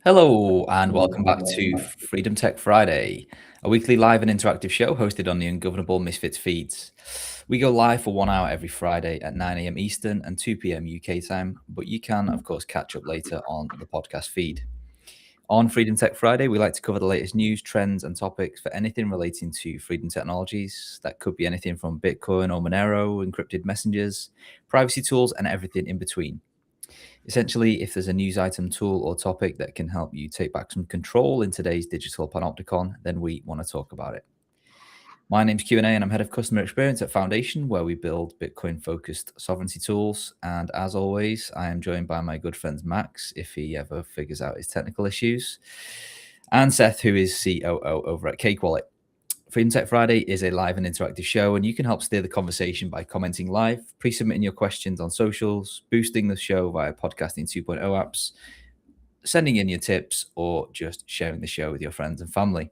Hello, and welcome back to Freedom Tech Friday, a weekly live and interactive show hosted on the Ungovernable Misfits feeds. We go live for 1 hour every Friday at 9 a.m. Eastern and 2 p.m. UK time, but you can, of course, catch up later on the podcast feed. On Freedom Tech Friday, we like to cover the latest news, trends, and topics for anything relating to freedom technologies. That could be anything from Bitcoin or Monero, encrypted messengers, privacy tools, and everything in between. Essentially, if there's a news item, tool, or topic that can help you take back some control in today's digital panopticon, then we want to talk about it. My name's Q&A, and I'm head of customer experience at Foundation, where we build Bitcoin-focused sovereignty tools. And as always, I am joined by my good friend Max, if he ever figures out his technical issues, and Seth, who is COO over at Cake Wallet. Freedom Tech Friday is a live and interactive show, and you can help steer the conversation by commenting live, pre-submitting your questions on socials, boosting the show via Podcasting 2.0 apps, sending in your tips, or just sharing the show with your friends and family.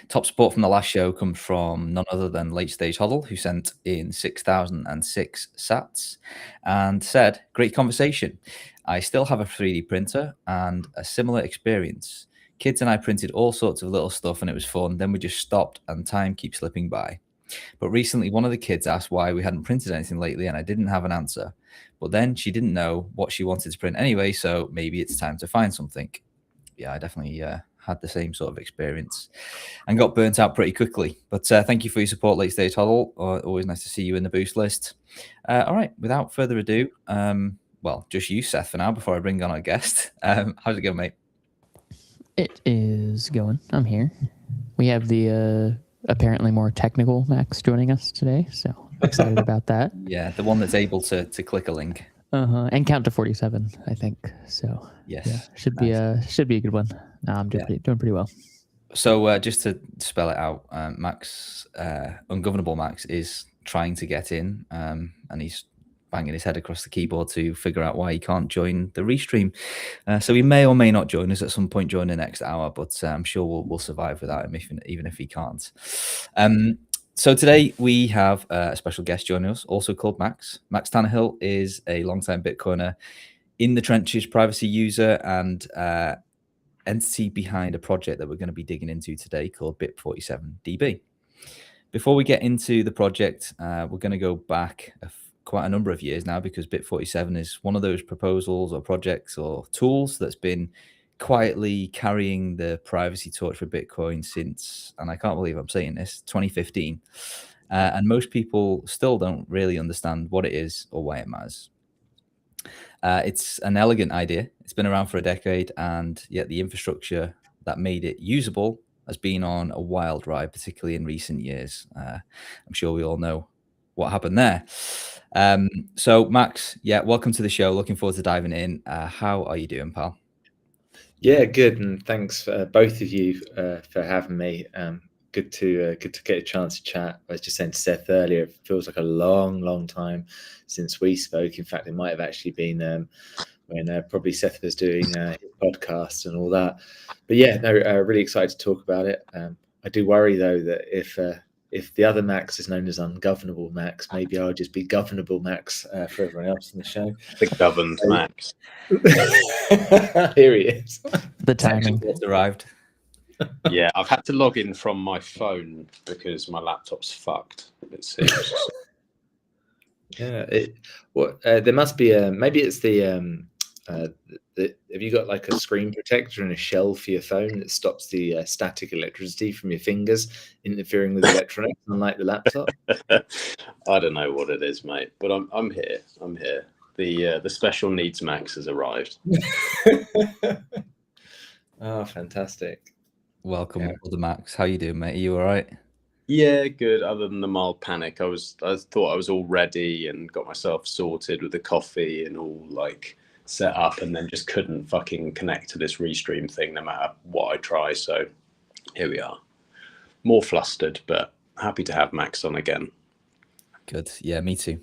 Top support from the last show comes from none other than Late Stage Huddle, who sent in 6,006 sats and said, "Great conversation. I still have a 3D printer and a similar experience. Kids and I printed all sorts of little stuff and it was fun. Then we just stopped and time keeps slipping by. But recently, one of the kids asked why we hadn't printed anything lately, and I didn't have an answer. But then she didn't know what she wanted to print anyway, so maybe it's time to find something." Yeah, I definitely had the same sort of experience and got burnt out pretty quickly. But thank you for your support, Late Stage Huddle. Always nice to see you in the boost list. All right, without further ado, well, just you, Seth, for now, before I bring on our guest. How's it going, mate? It is going. I'm here. We have the apparently more technical Max joining us today, so excited about that. Yeah, the one that's able to click a link. And count to 47, I think. So yes, yeah, should be a good one. I'm doing pretty well. So just to spell it out, Max, Ungovernable Max, is trying to get in, and he's banging his head across the keyboard to figure out why he can't join the restream. So he may or may not join us at some point during the next hour, but I'm sure we'll survive without him, even if he can't. So today we have a special guest joining us, also called Max. Max Tannahill is a longtime Bitcoiner, in the trenches privacy user, and entity behind a project that we're going to be digging into today called Bit47DB. Before we get into the project, we're going to go back quite a number of years now, because Bit47 is one of those proposals or projects or tools that's been quietly carrying the privacy torch for Bitcoin since, and I can't believe I'm saying this, 2015. And most people still don't really understand what it is or why it matters. It's an elegant idea. It's been around for a decade, and yet the infrastructure that made it usable has been on a wild ride, particularly in recent years. I'm sure we all know what happened there. So Max, welcome to the show. Looking forward to diving in. How are you doing, pal? Yeah, good, and thanks both of you for having me. Good to get a chance to chat. I was just saying to Seth earlier, it feels like a long time since we spoke. In fact, it might have actually been when probably Seth was doing his podcast and all that. But yeah, no, really excited to talk about it. I do worry though that if the other Max is known as Ungovernable Max, maybe I'll just be Governable Max for everyone else in the show. The governed Max. Here he is. The timing just arrived. Yeah, I've had to log in from my phone because my laptop's fucked. It seems. Yeah, there must be maybe it's the have you got like a screen protector and a shell for your phone that stops the static electricity from your fingers interfering with electronics, unlike the laptop? I don't know what it is, mate, but I'm here. I'm here. The special needs Max has arrived. Oh, fantastic! Welcome, the Max. How you doing, mate? Are you all right? Yeah, good. Other than the mild panic, I thought I was all ready and got myself sorted with the coffee and all like set up, and then just couldn't fucking connect to this restream thing no matter what I try. So here we are. More flustered, but happy to have Max on again. Good. Yeah, me too.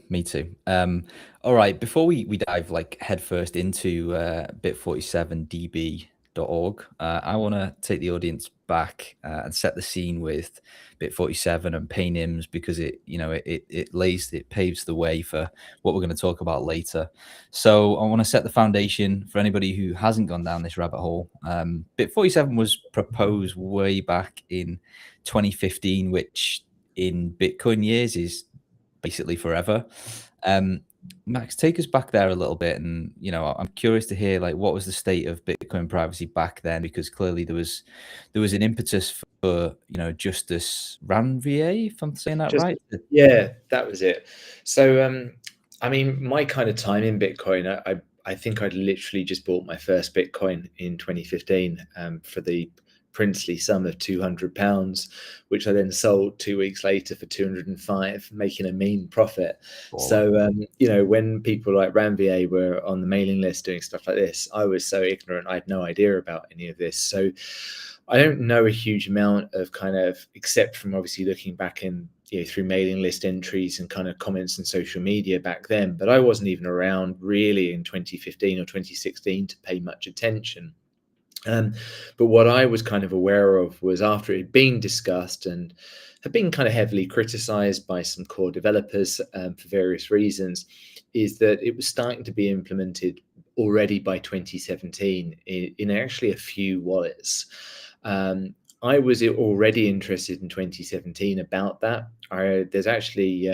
All right. Before we dive like headfirst into bit47db.org, I want to take the audience back and set the scene with bit47 and paynims, because it paves the way for what we're going to talk about later. So I want to set the foundation for anybody who hasn't gone down this rabbit hole. Bit47 was proposed way back in 2015, which in Bitcoin years is basically forever. Max, take us back there a little bit, and I'm curious to hear like what was the state of Bitcoin privacy back then, because clearly there was an impetus for Justice Ranvier, if I'm saying that right. Yeah, that was it. So I mean, my kind of time in Bitcoin, I think I'd literally just bought my first Bitcoin in 2015 for the princely sum of £200, which I then sold 2 weeks later for 205, making a mean profit. Wow. So when people like Ranvier were on the mailing list doing stuff like this, I was so ignorant, I had no idea about any of this. So I don't know a huge amount of kind of, except from obviously looking back in through mailing list entries and kind of comments on social media back then, but I wasn't even around really in 2015 or 2016 to pay much attention. But what I was kind of aware of was, after it had been discussed and had been kind of heavily criticized by some core developers for various reasons, is that it was starting to be implemented already by 2017 in actually a few wallets. I was already interested in 2017 about that. There's actually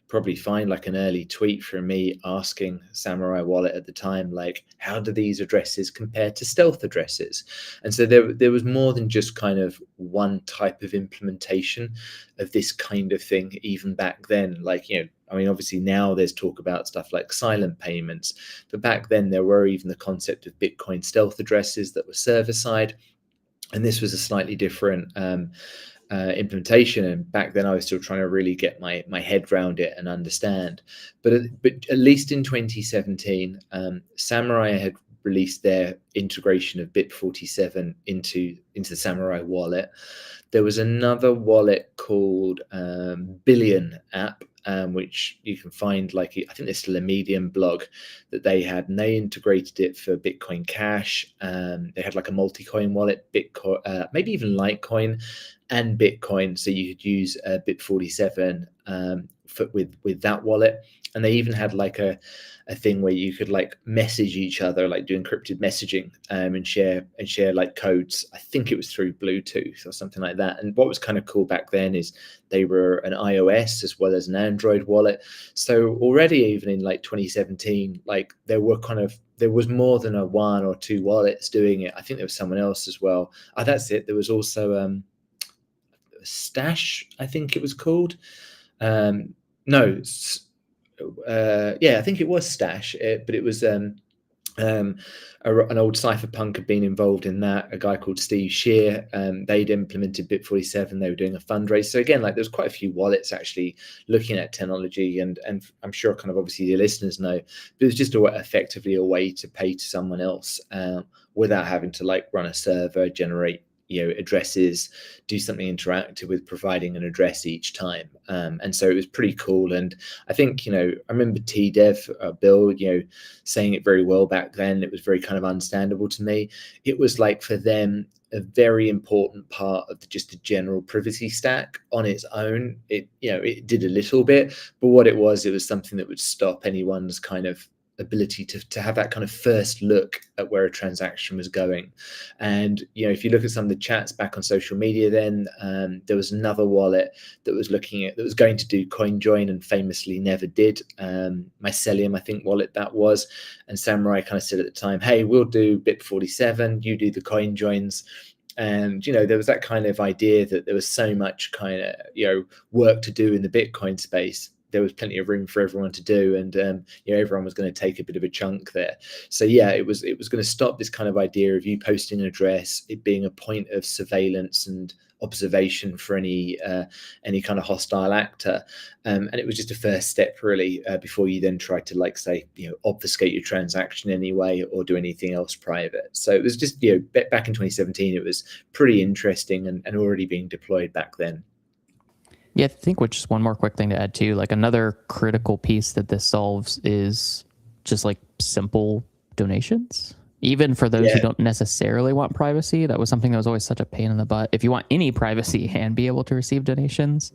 probably find like an early tweet from me asking Samurai Wallet at the time, like, how do these addresses compare to stealth addresses? And so there was more than just kind of one type of implementation of this kind of thing even back then. Like, I mean, obviously now there's talk about stuff like silent payments, but back then there were even the concept of Bitcoin stealth addresses that were server side. And this was a slightly different implementation, and back then I was still trying to really get my head around it and understand. But at least in 2017, Samurai had released their integration of Bit47 into the Samurai wallet. There was another wallet called Billion app, which you can find, like, I think there's still a Medium blog that they had, and they integrated it for Bitcoin Cash. They had like a multi-coin wallet, Bitcoin, maybe even Litecoin and Bitcoin, so you could use Bit47 with that wallet. And they even had like a thing where you could like message each other, like do encrypted messaging, and share like codes. I think it was through Bluetooth or something like that. And what was kind of cool back then is they were an iOS as well as an Android wallet. So already, even in like 2017, like there was more than a one or two wallets doing it. I think there was someone else as well. Oh, that's it. There was also Stash, I think it was called. I think it was Stash, but it was an old cypherpunk had been involved in that, a guy called Steve Shear. They'd implemented Bit47. They were doing a fundraiser. So again, like there's quite a few wallets actually looking at technology, and I'm sure kind of obviously the listeners know, but it's just effectively a way to pay to someone else without having to like run a server, generate addresses, do something interactive with providing an address each time. And so it was pretty cool. And I think, I remember TDev, Bill, saying it very well back then. It was very kind of understandable to me. It was like, for them, a very important part of just the general privacy stack on its own. It did a little bit, but what it was something that would stop anyone's kind of ability to have that kind of first look at where a transaction was going. And if you look at some of the chats back on social media, then there was another wallet that was going to do coin join and famously never did. Mycelium, I think, wallet that was. And Samurai kind of said at the time, hey, we'll do Bit47, you do the coin joins. And there was that kind of idea that there was so much kind of work to do in the Bitcoin space. there was plenty of room for everyone to do, and everyone was going to take a bit of a chunk there. So yeah, it was going to stop this kind of idea of you posting an address, it being a point of surveillance and observation for any kind of hostile actor, and it was just a first step really, before you then tried to, like, say, obfuscate your transaction anyway or do anything else private. So it was just, back in 2017 it was pretty interesting and already being deployed back then. Yeah, I think just one more quick thing to add too, like another critical piece that this solves is just like simple donations. Even for those who don't necessarily want privacy, that was something that was always such a pain in the butt. If you want any privacy and be able to receive donations,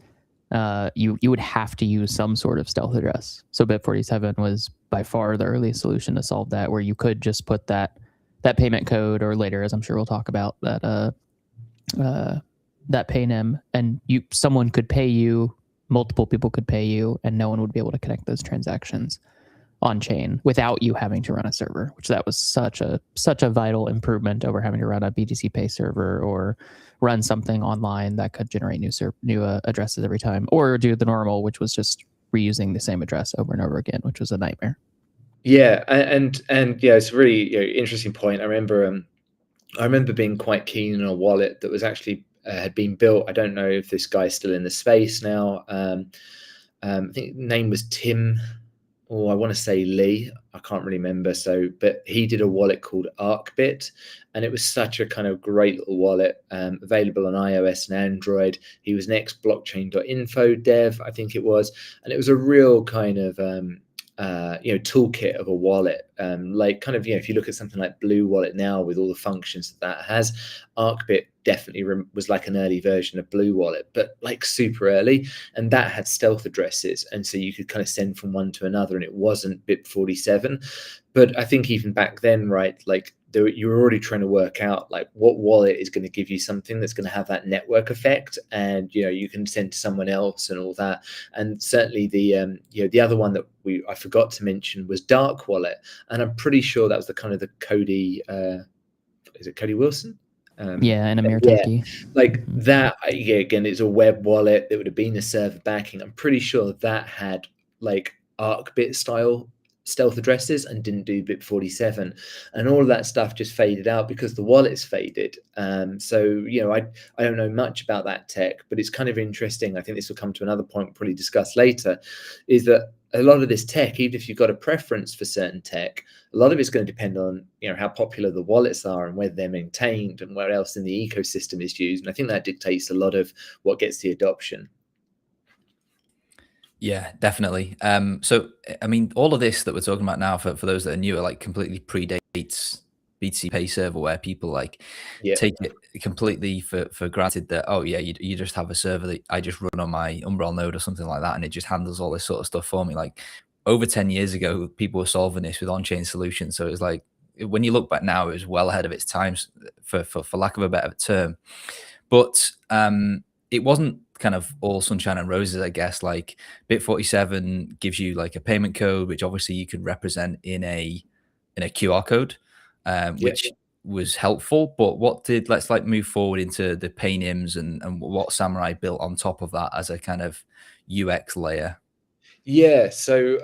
you would have to use some sort of stealth address. So Bit47 was by far the earliest solution to solve that, where you could just put that payment code, or later, as I'm sure we'll talk about, that paynym, and someone could pay you, multiple people could pay you, and no one would be able to connect those transactions on chain without you having to run a server, which that was such a vital improvement over having to run a BTC Pay server or run something online that could generate new addresses every time, or do the normal, which was just reusing the same address over and over again, which was a nightmare. Yeah, and yeah, it's a really interesting point. I remember being quite keen on a wallet that was actually had been built. I don't know if this guy's still in the space now. I think the name was Tim, or I want to say Lee. I can't really remember. But he did a wallet called ArcBit, and it was such a kind of great little wallet, available on iOS and Android. He was an ex-blockchain.info dev, I think it was, and it was a real kind of toolkit of a wallet. Like kind of, if you look at something like Blue Wallet now with all the functions that has, ArcBit definitely was like an early version of Blue Wallet, but like super early, and that had stealth addresses, and so you could kind of send from one to another, and it wasn't Bit47. But I think even back then, right, like you were already trying to work out like what wallet is going to give you something that's going to have that network effect, and you can send to someone else and all that. And certainly the other one that I forgot to mention was Dark Wallet, and I'm pretty sure that was the kind of the Cody, is it Cody Wilson? And Amir Turkey. Like that. Yeah, again, it's a web wallet that would have been a server backing. I'm pretty sure that had like ArcBit style stealth addresses and didn't do Bit47, and all of that stuff just faded out because the wallets faded. So I don't know much about that tech, but it's kind of interesting. I think this will come to another point we'll probably discuss later, is that a lot of this tech, even if you've got a preference for certain tech, a lot of it's going to depend on how popular the wallets are and whether they're maintained and where else in the ecosystem is used. And I think that dictates a lot of what gets the adoption. Yeah, definitely. So, I mean, all of this that we're talking about now, for those that are newer, like completely predates BTC Pay server, where people take it completely for granted that, oh yeah, you just have a server that I just run on my Umbrel node or something like that, and it just handles all this sort of stuff for me. Like over 10 years ago, people were solving this with on-chain solutions. So it's like, when you look back now, it was well ahead of its times, for lack of a better term. But it wasn't kind of all sunshine and roses, I guess. Like Bit47 gives you like a payment code, which obviously you could represent in a QR code, which was helpful. But let's like move forward into the paynyms and what Samurai built on top of that as a kind of UX layer. Yeah, so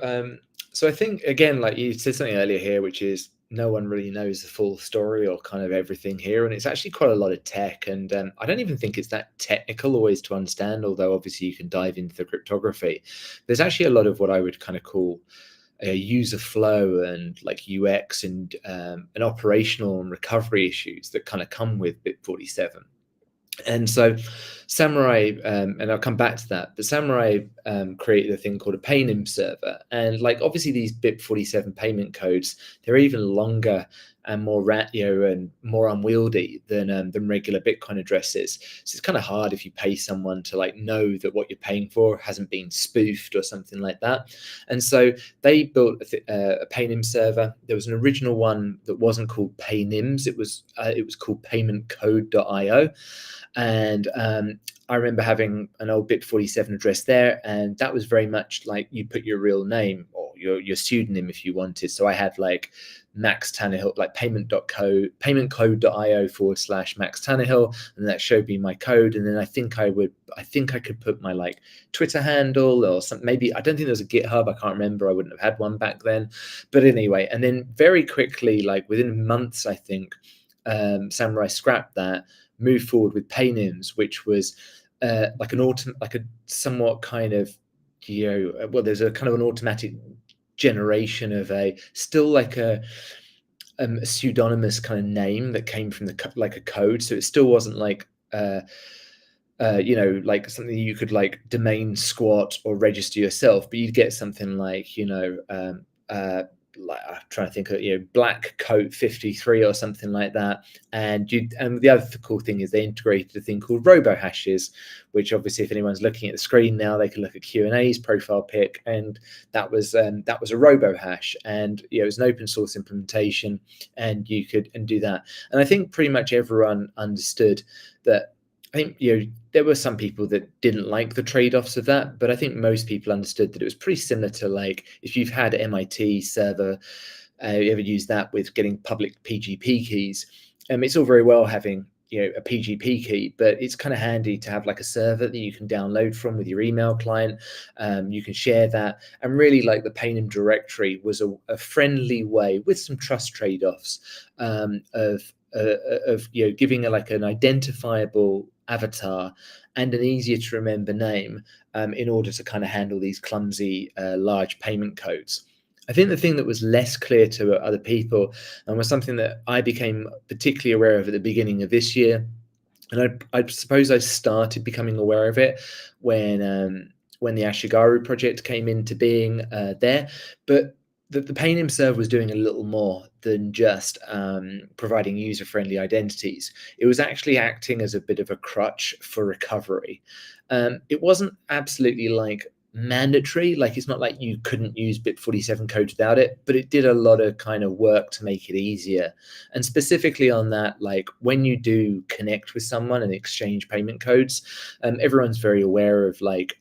I think, again, like you said something earlier here, which is no one really knows the full story or kind of everything here, and it's actually quite a lot of tech, and I don't even think it's that technical always to understand, although obviously you can dive into the cryptography. There's actually a lot of what I would kind of call user flow and like UX and operational and recovery issues that kind of come with Bit47. And so Samurai, and I'll come back to that, but Samurai created a thing called a paynym server. And like, obviously these Bit47 payment codes, they're even longer and more and more unwieldy than regular Bitcoin addresses. So it's kind of hard if you pay someone to like know that what you're paying for hasn't been spoofed or something like that. And so they built a paynym server. There was an original one that wasn't called paynyms. It was called paymentcode.io. And I remember having an old Bit47 address there, and that was very much like you put your real name or your pseudonym if you wanted. So I had like Max Tannahill, like paymentcode.io/Max Tannahill, and that showed me my code. And then I think I could put my like Twitter handle or something. Maybe I don't think there was a GitHub. I can't remember. I wouldn't have had one back then. But anyway, and then very quickly, like within months, I think, Samurai scrapped that, moved forward with Paynims, which was like a somewhat kind of, well, there's a kind of an automatic generation of a still like a pseudonymous kind of name that came from like a code. So it still wasn't like like something you could like domain squat or register yourself, but you'd get something like, like I'm trying to think of, black coat 53 or something like that. And the other cool thing is they integrated a thing called robo hashes, which obviously if anyone's looking at the screen now, they can look at Q&A's profile pic, and that was a robo hash, and it was an open source implementation, and you could do that. And I think pretty much everyone understood that. I think there were some people that didn't like the trade-offs of that, but I think most people understood that it was pretty similar to like if you've had MIT server, you ever use that with getting public PGP keys. It's all very well having a PGP key, but it's kind of handy to have like a server that you can download from with your email client. You can share that, and really like the Paynim directory was a friendly way with some trust trade-offs of giving like an identifiable avatar and an easier to remember name in order to kind of handle these clumsy large payment codes. I think the thing that was less clear to other people, and was something that I became particularly aware of at the beginning of this year, and I suppose I started becoming aware of it when the Ashigaru project came into being there, but the Paynim server was doing a little more than just providing user-friendly identities. It was actually acting as a bit of a crutch for recovery. It wasn't absolutely like mandatory, like it's not like you couldn't use BIP47 code without it, but it did a lot of kind of work to make it easier. And specifically on that, like when you do connect with someone and exchange payment codes, everyone's very aware of like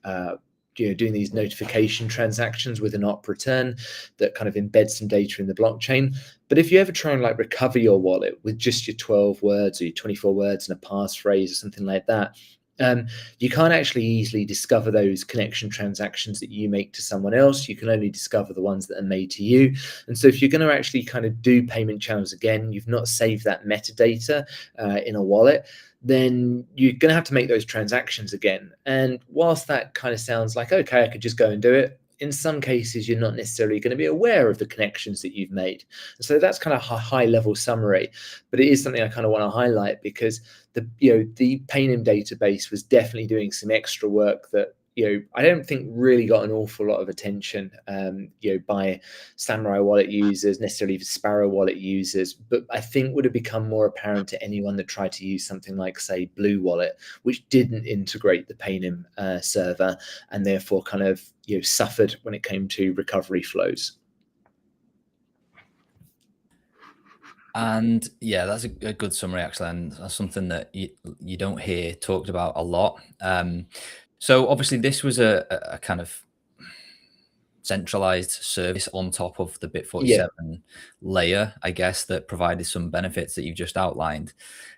doing these notification transactions with an op return that kind of embeds some data in the blockchain. But if you ever try and like recover your wallet with just your 12 words or your 24 words and a passphrase or something like that, you can't actually easily discover those connection transactions that you make to someone else. You can only discover the ones that are made to you. And so if you're going to actually kind of do payment channels again, you've not saved that metadata in a wallet, then you're going to have to make those transactions again. And whilst that kind of sounds like, okay, I could just go and do it, in some cases, you're not necessarily going to be aware of the connections that you've made. And so that's kind of a high level summary, but it is something I kind of want to highlight because the Paynim database was definitely doing some extra work that I don't think really got an awful lot of attention, by Samurai wallet users, necessarily Sparrow wallet users, but I think would have become more apparent to anyone that tried to use something like, say, Blue Wallet, which didn't integrate the Paynim server and therefore kind of suffered when it came to recovery flows. And yeah, that's a good summary actually, and that's something that you don't hear talked about a lot. So obviously this was a kind of centralized service on top of the BIP47 layer, I guess, that provided some benefits that you've just outlined.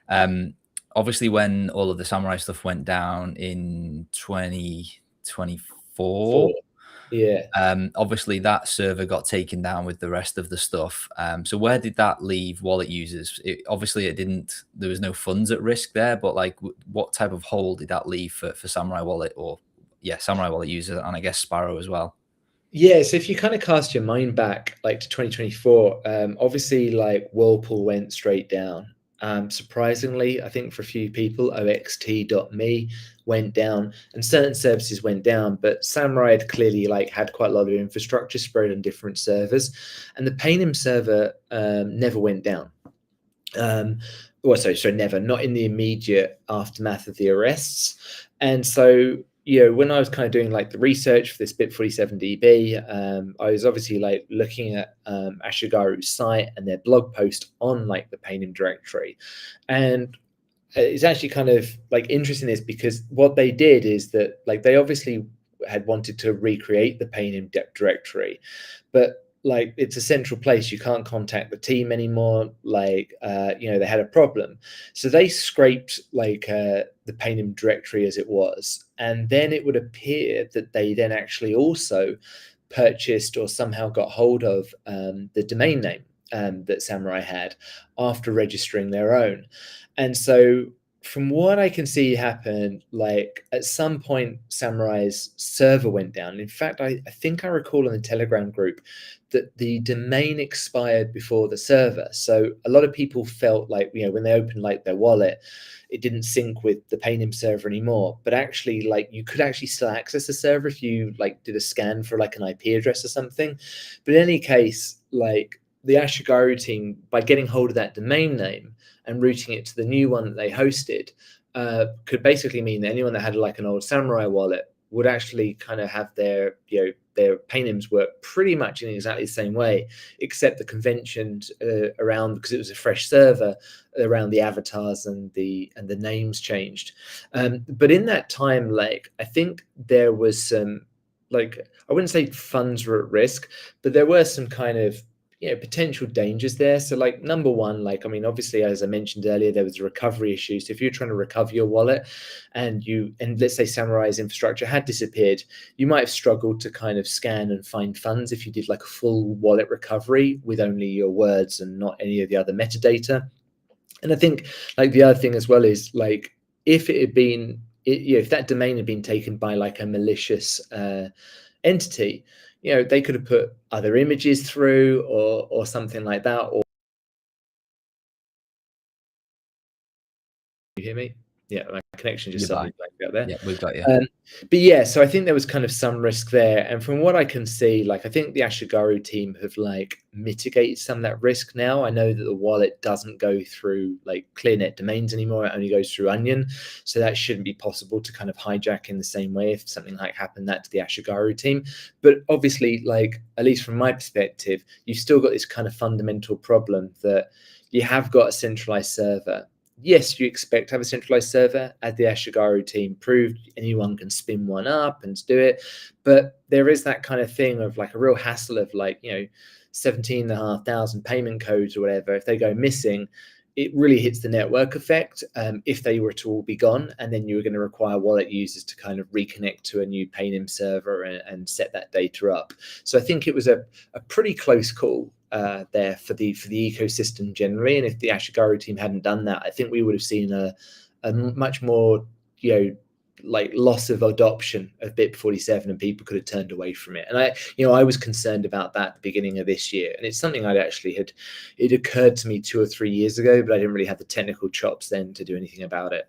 Obviously when all of the Samurai stuff went down in 2024, obviously that server got taken down with the rest of the stuff. So where did that leave wallet users? Obviously there was no funds at risk there, but like what type of hole did that leave for Samurai wallet, or Samurai wallet users, and I guess Sparrow as well? Yeah, so if you kind of cast your mind back like to 2024, obviously like Whirlpool went straight down. Surprisingly, I think for a few people, oxt.me went down and certain services went down, but Samurai had clearly had quite a lot of infrastructure spread on different servers, and the Paynim server never went down. Never, not in the immediate aftermath of the arrests. And so when I was kind of doing the research for this BIP47DB, I was obviously looking at Ashigaru's site and their blog post on the Paynim directory. And it's actually kind of interesting this because what they did is that they obviously had wanted to recreate the Paynim directory, but like it's a central place. You can't contact the team anymore. Like, they had a problem. So they scraped like the Panem directory as it was. And then it would appear that they then actually also purchased or somehow got hold of the domain name that Samurai had after registering their own. And so from what I can see happen, like at some point Samurai's server went down. In fact, I think I recall in the Telegram group that the domain expired before the server. So a lot of people felt like, when they opened like their wallet, it didn't sync with the Panem server anymore. But actually, like you could actually still access the server if you like did a scan for like an IP address or something. But in any case, like the Ashigaru team, by getting hold of that domain name and routing it to the new one that they hosted, could basically mean that anyone that had like an old Samurai wallet would actually kind of have their Panems work pretty much in exactly the same way, except the conventions around, because it was a fresh server, around the avatars and the names changed. But in that time, like I think there was some, like I wouldn't say funds were at risk, but there were some kind of potential dangers there. So like number one, like I mean obviously as I mentioned earlier, there was a recovery issue. So if you're trying to recover your wallet and let's say Samurai's infrastructure had disappeared, you might have struggled to kind of scan and find funds if you did like a full wallet recovery with only your words and not any of the other metadata. And I think like the other thing as well is like if it had been if that domain had been taken by like a malicious entity, they could have put other images through or something like that. Or you hear me? Yeah, my connection just suddenly blanked out there. Yeah, we've got you. But yeah, so I think there was kind of some risk there. And from what I can see, like I think the Ashigaru team have like mitigated some of that risk now. I know that the wallet doesn't go through like ClearNet domains anymore. It only goes through Onion. So that shouldn't be possible to kind of hijack in the same way if something like happened that to the Ashigaru team. But obviously, like at least from my perspective, you've still got this kind of fundamental problem that you have got a centralized server. Yes, you expect to have a centralized server, as the Ashigaru team proved. Anyone can spin one up and do it. But there is that kind of thing of like a real hassle of like, 17,500 payment codes or whatever. If they go missing, it really hits the network effect if they were to all be gone. And then you were going to require wallet users to kind of reconnect to a new Panem server and set that data up. So I think it was a pretty close call there for the ecosystem generally. And if the Ashigaru team hadn't done that, I think we would have seen a much more like loss of adoption of BIP47, and people could have turned away from it. And I was concerned about that at the beginning of this year, and it's something it occurred to me 2 or 3 years ago, but I didn't really have the technical chops then to do anything about it.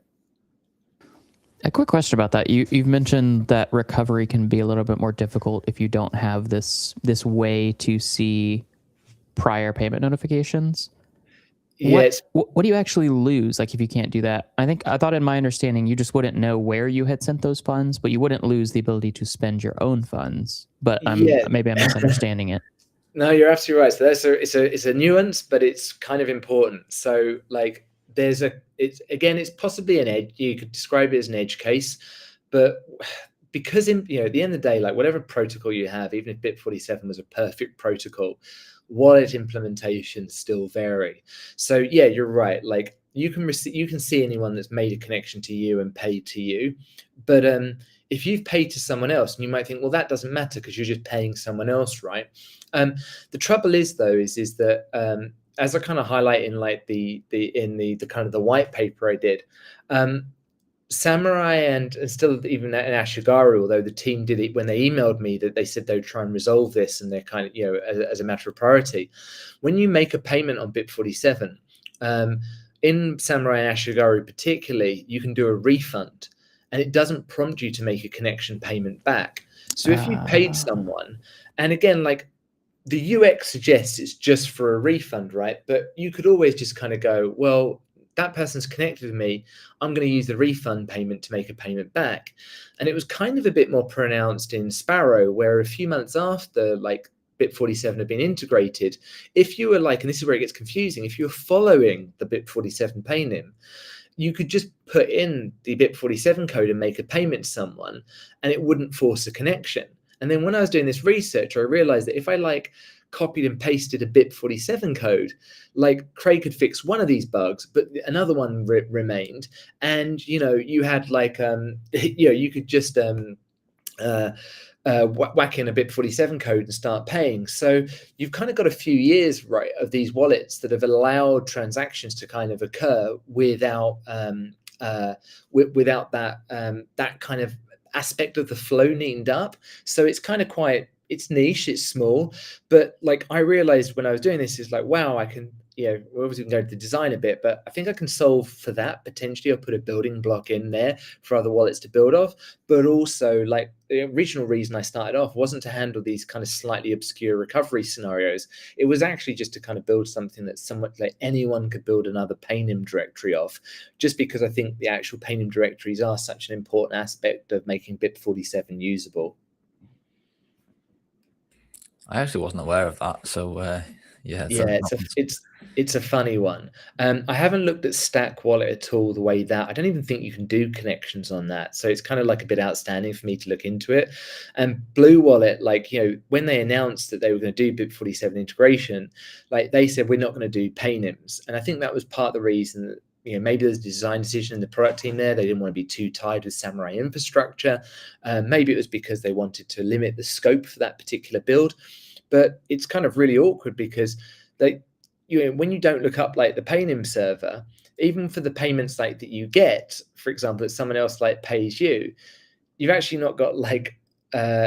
A quick question about that. You've mentioned that recovery can be a little bit more difficult if you don't have this way to see prior payment notifications. Yes. What do you actually lose? Like if you can't do that? I thought in my understanding, you just wouldn't know where you had sent those funds, but you wouldn't lose the ability to spend your own funds. But maybe I'm misunderstanding it. No, you're absolutely right. So it's a nuance, but it's kind of important. So like it's possibly an edge. You could describe it as an edge case, but because at the end of the day, like whatever protocol you have, even if BIP47 was a perfect protocol, wallet implementations still vary. So yeah, you're right. Like you can see anyone that's made a connection to you and paid to you, but if you've paid to someone else, and you might think, well, that doesn't matter because you're just paying someone else, right? The trouble is though, is that as I kind of highlight in like the kind of the white paper I did, Samurai and still even in Ashigaru, although the team did it when they emailed me, that they said they would try and resolve this, and they're kind of as a matter of priority. When you make a payment on BIP47, in Samurai and Ashigaru particularly, you can do a refund, and it doesn't prompt you to make a connection payment back. So if you paid someone, and again, like the UX suggests it's just for a refund, right? But you could always just kind of go, well, that person's connected with me, I'm going to use the refund payment to make a payment back. And it was kind of a bit more pronounced in Sparrow, where a few months after like BIP47 had been integrated, if you were like, and this is where it gets confusing, if you're following the BIP47 Panem, you could just put in the BIP47 code and make a payment to someone, and it wouldn't force a connection. And then when I was doing this research, I realized that if I like copied and pasted a BIP47 code, like Craig could fix one of these bugs, but another one remained. And, you had like, you could just whack in a BIP47 code and start paying. So you've kind of got a few years, right, of these wallets that have allowed transactions to kind of occur without without that kind of aspect of the flow neatened up. So it's kind of it's niche, it's small, but like I realized when I was doing this is like, wow, I can, we're obviously going to go to the design a bit, but I think I can solve for that potentially, or put a building block in there for other wallets to build off. But also, like, the original reason I started off wasn't to handle these kind of slightly obscure recovery scenarios. It was actually just to kind of build something that somewhat like anyone could build another paynim directory of, just because I think the actual paynim directories are such an important aspect of making BIP47 usable. I actually wasn't aware of that. So it's a funny one. I haven't looked at Stack Wallet at all the way that. I don't even think you can do connections on that. So it's kind of like a bit outstanding for me to look into it. And Blue Wallet, like, when they announced that they were going to do BIP47 integration, like they said, we're not going to do paynims. And I think that was part of the reason that, maybe there's a design decision in the product team there. They didn't want to be too tied with Samurai infrastructure. Maybe it was because they wanted to limit the scope for that particular build. But it's kind of really awkward because when you don't look up like the paynim server, even for the payments like that you get, for example, that someone else like pays you, you've actually not got like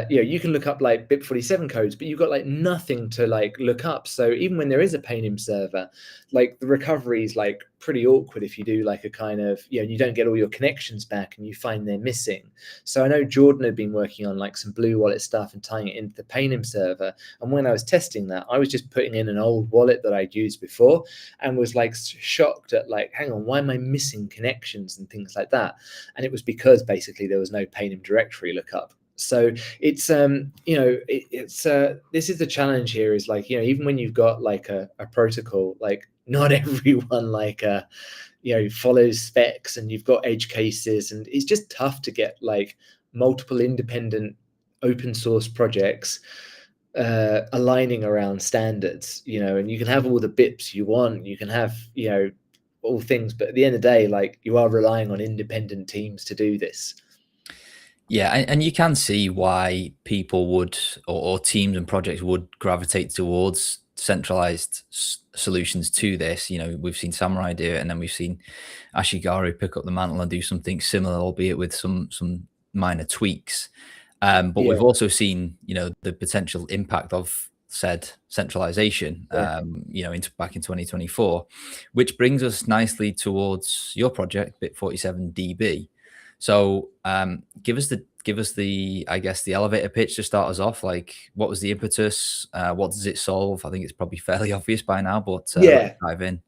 you can look up like BIP47 codes, but you've got like nothing to like look up. So even when there is a paynim server, like the recovery is like pretty awkward if you do like a kind of, you don't get all your connections back and you find they're missing. So I know Jordan had been working on like some Blue Wallet stuff and tying it into the paynim server. And when I was testing that, I was just putting in an old wallet that I'd used before and was like shocked at like, hang on, why am I missing connections and things like that? And it was because basically there was no paynim directory lookup. So it's this is the challenge here, is like, even when you've got like a protocol, like not everyone like follows specs, and you've got edge cases, and it's just tough to get like multiple independent open source projects aligning around standards, and you can have all the bips you want, you can have all things, but at the end of the day, like, you are relying on independent teams to do this. Yeah, and you can see why people would, or teams and projects would gravitate towards centralized solutions to this. We've seen Samurai do it, and then we've seen Ashigaru pick up the mantle and do something similar, albeit with some minor tweaks. But we've also seen, the potential impact of said centralization, back in 2024, which brings us nicely towards your project, BIP47DB. So give us the I guess the elevator pitch to start us off. Like, what was the impetus? What does it solve? I think it's probably fairly obvious by now, but let's dive in.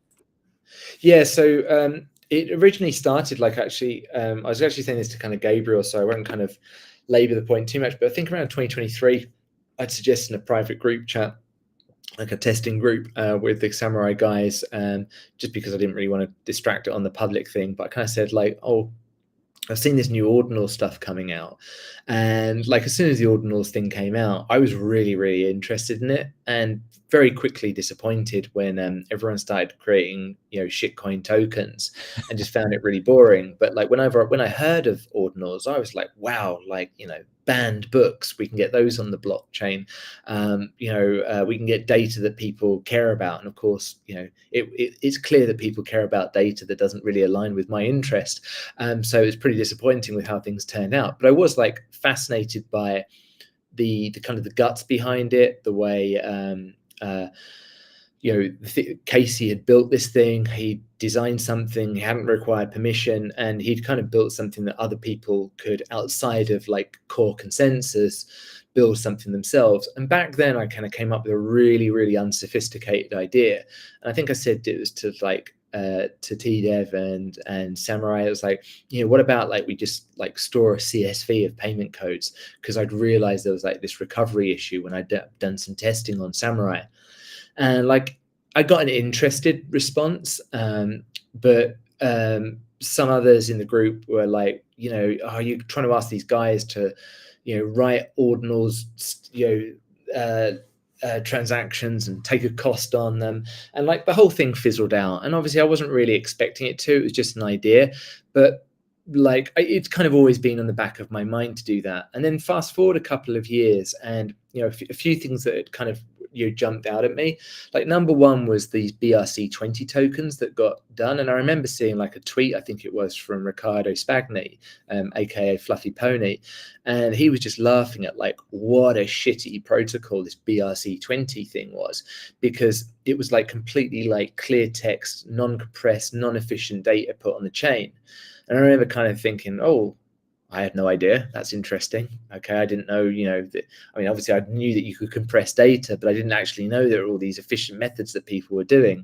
Yeah, so it originally started like, actually, I was actually saying this to kind of Gabriel, so I won't kind of labor the point too much, but I think around 2023, I'd suggested in a private group chat, like a testing group with the Samurai guys, just because I didn't really want to distract it on the public thing, but I kind of said like, oh, I've seen this new ordinal stuff coming out, and like, as soon as the ordinals thing came out, I was really, really interested in it, and very quickly disappointed when everyone started creating shitcoin tokens, and just found it really boring. But like, when I heard of ordinals, I was like, wow, like, banned books, we can get those on the blockchain. We can get data that people care about, and of course, it's clear that people care about data that doesn't really align with my interest. So it's pretty disappointing with how things turned out. But I was like fascinated by the kind of the guts behind it, the way Casey had built this thing. He designed something, he hadn't required permission, and he'd kind of built something that other people could, outside of like core consensus, build something themselves. And back then I kind of came up with a really, really unsophisticated idea. And I think I said it was to like to TDev and Samurai. It was like, what about like we just like store a CSV of payment codes? Because I'd realized there was like this recovery issue when I'd done some testing on Samurai. And like, I got an interested response, but some others in the group were like, are you trying to ask these guys to, write ordinals, transactions and take a cost on them, and like the whole thing fizzled out. And obviously I wasn't really expecting it to. It was just an idea, but like it's kind of always been on the back of my mind to do that. And then fast forward a couple of years, and a few things that had kind of jumped out at me. Like number one was these BRC20 tokens that got done, and I remember seeing like a tweet, I think it was from Riccardo Spagni, aka Fluffy Pony, and he was just laughing at like what a shitty protocol this BRC20 thing was, because it was like completely like clear text, non-compressed, non-efficient data put on the chain. And I remember kind of thinking, oh, I had no idea. That's interesting. Okay, I didn't know, that. I mean, obviously, I knew that you could compress data, but I didn't actually know there were all these efficient methods that people were doing.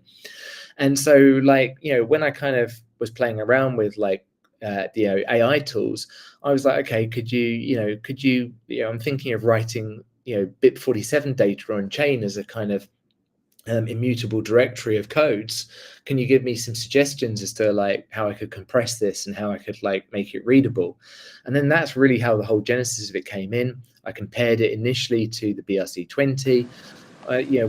And so, like, when I kind of was playing around with like the AI tools, I was like, okay, could you, I'm thinking of writing, BIP47 data on chain as a kind of immutable directory of codes. Can you give me some suggestions as to like how I could compress this and how I could like make it readable? And then that's really how the whole genesis of it came in. I compared it initially to the BRC20.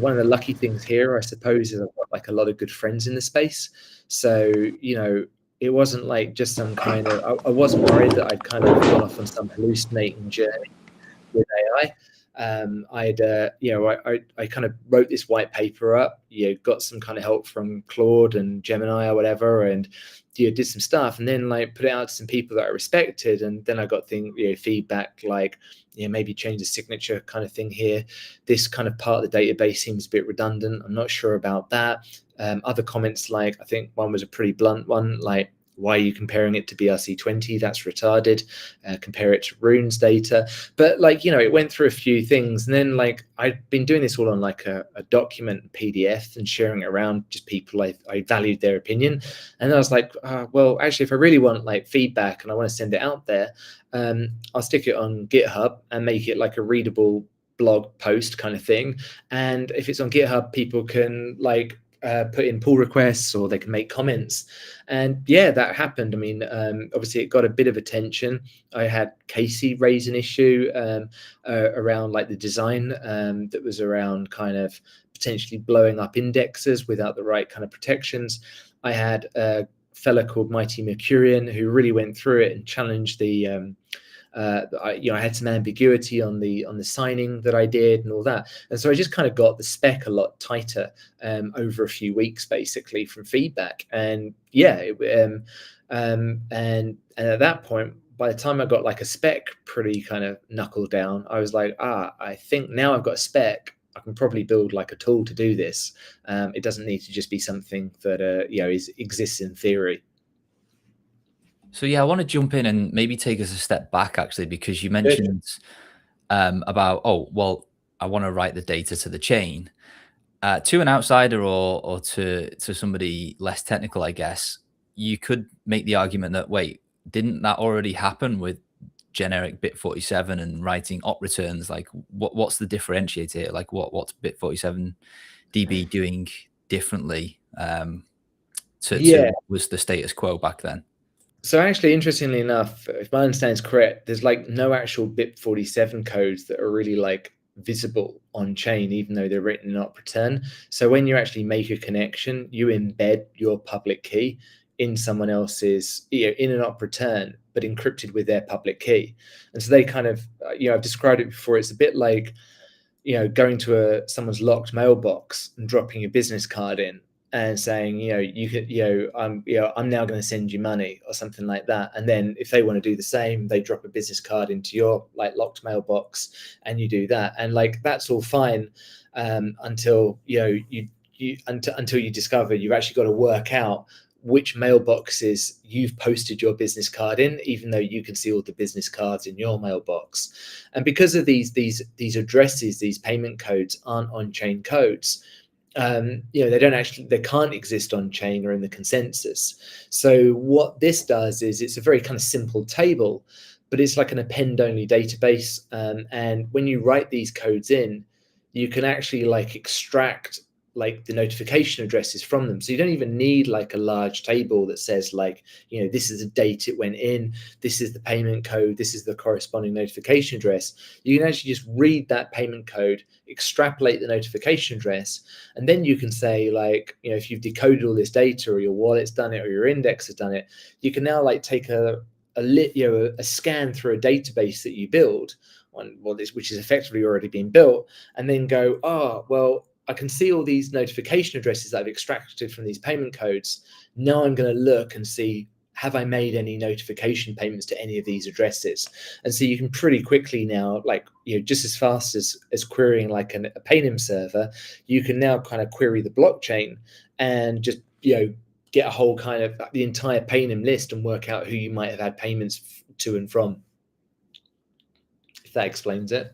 One of the lucky things here, I suppose, is I've got like a lot of good friends in the space. So, it wasn't like just some kind of, I wasn't worried that I'd kind of gone off on some hallucinating journey with AI. I kind of wrote this white paper up, got some kind of help from Claude and Gemini or whatever, and did some stuff, and then like put it out to some people that I respected, and then I got feedback like, maybe change the signature kind of thing here. This kind of part of the database seems a bit redundant. I'm not sure about that. Other comments, like I think one was a pretty blunt one, like, why are you comparing it to BRC20? That's retarded. Compare it to Rune's data. But like, it went through a few things. And then like, I'd been doing this all on like a document PDF and sharing it around just people I valued their opinion. And I was like, well, actually, if I really want like feedback and I want to send it out there, I'll stick it on GitHub and make it like a readable blog post kind of thing. And if it's on GitHub, people can like put in pull requests or they can make comments. And yeah, that happened. I mean, obviously it got a bit of attention. I had Casey raise an issue around like the design that was around kind of potentially blowing up indexes without the right kind of protections. I had a fella called Mighty Mercurian who really went through it and challenged the I had some ambiguity on the signing that I did and all that, and so I just kind of got the spec a lot tighter over a few weeks, basically from feedback. And yeah, and at that point, by the time I got like a spec pretty kind of knuckled down, I was like, I think now I've got a spec, I can probably build like a tool to do this. It doesn't need to just be something that exists in theory. So yeah, I want to jump in and maybe take us a step back, actually, because you mentioned about, I want to write the data to the chain. To an outsider or to somebody less technical, I guess, you could make the argument that, wait, didn't that already happen with generic BIP47 and writing op returns? Like, what's the differentiator here? Like, what's BIP47 DB doing differently to what was the status quo back then? So actually, interestingly enough, if my understanding is correct, there's like no actual BIP47 codes that are really like visible on chain, even though they're written in op return. So when you actually make a connection, you embed your public key in someone else's, in an op return, but encrypted with their public key. And so they kind of, I've described it before. It's a bit like, going to someone's locked mailbox and dropping your business card in and saying, I'm now going to send you money or something like that. And then if they want to do the same, they drop a business card into your like locked mailbox and you do that. And like, that's all fine until, until you discover you've actually got to work out which mailboxes you've posted your business card in, even though you can see all the business cards in your mailbox. And because of these addresses, these payment codes aren't on-chain codes, they can't exist on chain or in the consensus. So what this does is it's a very kind of simple table, but it's like an append only database. And when you write these codes in, you can actually like extract like the notification addresses from them. So you don't even need like a large table that says like, you know, this is the date it went in, this is the payment code, this is the corresponding notification address. You can actually just read that payment code, extrapolate the notification address, and then you can say like, you know, if you've decoded all this data, or your wallet's done it, or your index has done it, you can now like take a scan through a database that you build on which is effectively already been built, and then go, oh, well, I can see all these notification addresses that I've extracted from these payment codes. Now I'm going to look and see, have I made any notification payments to any of these addresses? And so you can pretty quickly now, like, you know, just as fast as querying like a Paynim server, you can now kind of query the blockchain and just, you know, get a whole kind of the entire Paynim list and work out who you might have had payments to and from. If that explains it.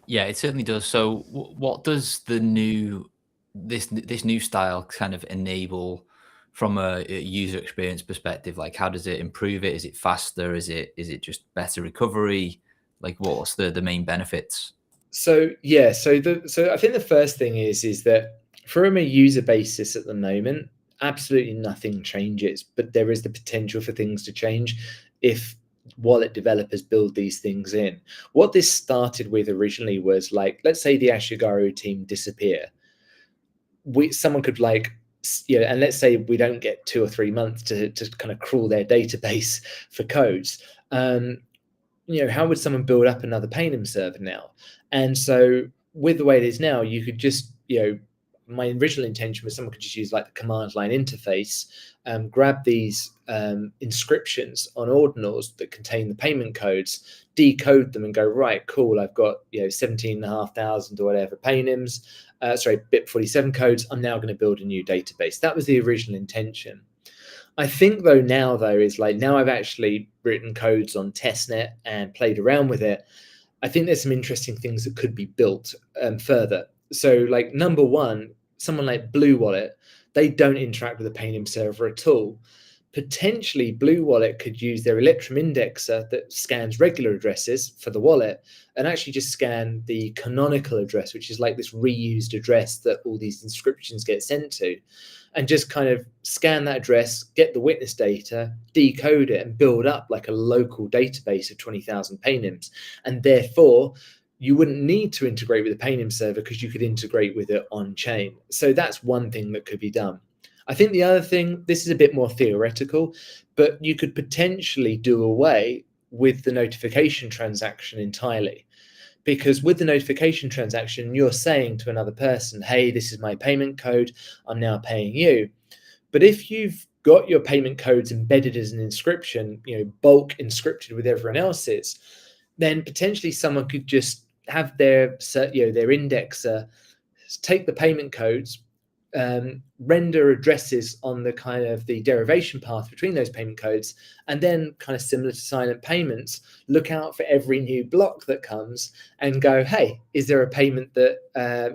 Yeah, it certainly does. So what does the new this new style kind of enable from a user experience perspective? Like, how does it improve it? Is it faster? Is it just better recovery? Like, what's the main benefits? So yeah, so I think the first thing is that from a user basis at the moment, absolutely nothing changes, but there is the potential for things to change if wallet developers build these things in. What this started with originally was like, let's say the Ashigaru team disappear. Someone could like, you know, and let's say we don't get 2 or 3 months to kind of crawl their database for codes. You know, how would someone build up another Paynim server now? And so with the way it is now, you could just, you know, my original intention was someone could just use like the command line interface, grab these inscriptions on ordinals that contain the payment codes, decode them and go, right, cool, I've got, you know, 17,500 or whatever Paynims, BIP47 codes. I'm now going to build a new database. That was the original intention. I think now is like, now I've actually written codes on testnet and played around with it. I think there's some interesting things that could be built further. So like, number one, someone like Blue Wallet, they don't interact with the Paynim server at all. Potentially Blue Wallet could use their Electrum indexer that scans regular addresses for the wallet and actually just scan the canonical address, which is like this reused address that all these inscriptions get sent to, and just kind of scan that address, get the witness data, decode it, and build up like a local database of 20,000 Paynims. And therefore, you wouldn't need to integrate with the Paynim server because you could integrate with it on chain. So that's one thing that could be done. I think the other thing, this is a bit more theoretical, but you could potentially do away with the notification transaction entirely. Because with the notification transaction, you're saying to another person, hey, this is my payment code, I'm now paying you. But if you've got your payment codes embedded as an inscription, you know, bulk inscripted with everyone else's, then potentially someone could just have their, you know, their indexer take the payment codes, render addresses on the kind of the derivation path between those payment codes, and then kind of similar to silent payments, look out for every new block that comes and go, hey, is there a payment that